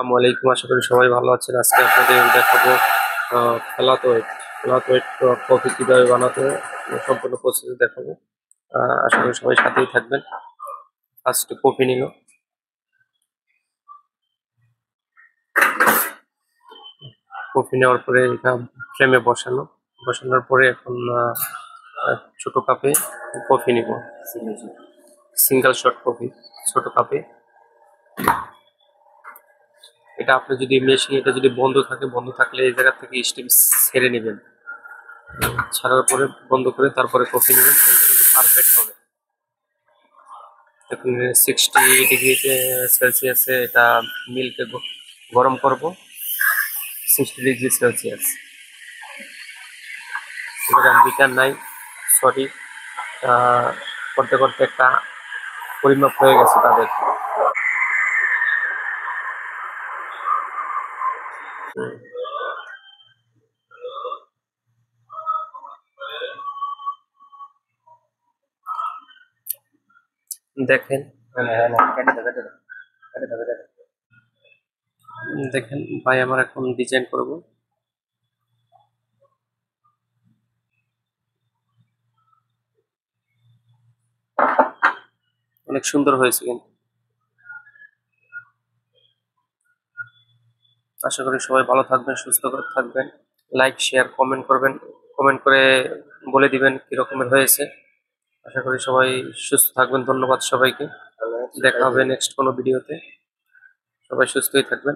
আসসালামু আলাইকুম, আশা করি সবাই ভালো আছেন। আজকে আপনাদের দেখাবো ফেলাতোয়েট ফেলাতোয়েট কফি কিভাবে বানাতে হয়, সম্পূর্ণ প্রসেস দেখাবো। আশা করি সবাই সাথেই থাকবেন। ফার্স্টে কফি নিল, কফি নেওয়ার পরে এটা ফ্রেমে বসানোর পরে এখন ছোট কাপে কফি নিব, সিঙ্গেল শট কফি ছোট কাপে। এটা আপনি যদি মেশিন এটা যদি বন্ধ থাকলে এই জায়গা থেকে স্টিম ছেড়ে নেবেন, ছাড়ার পরে বন্ধ করে তারপরে কফি নেবেন, এটা কিন্তু পারফেক্ট হবে। এখন 60 ডিগ্রিতে সেলসিয়াসে এটা মিল্কে গরম করব, 60 ডিগ্রি সেলসিয়াস। এবার মিটার নাই, সরি, করতে করতে একটা পরিমাপ হয়ে গেছে তাদের। দেখেন, দেখেন ভাই, আমার এখন ডিজাইন করব। অনেক সুন্দর হয়েছে কিন্তু। আশা করি সবাই ভালো থাকবেন, সুস্থ থাকবেন। লাইক, শেয়ার, কমেন্ট করবেন, কমেন্ট করে বলে দিবেন কি রকমের হয়েছে। আশা করি সবাই সুস্থ থাকবেন। ধন্যবাদ সবাইকে। দেখা হবে নেক্সট কোনো ভিডিওতে। সবাই সুস্থই থাকবেন।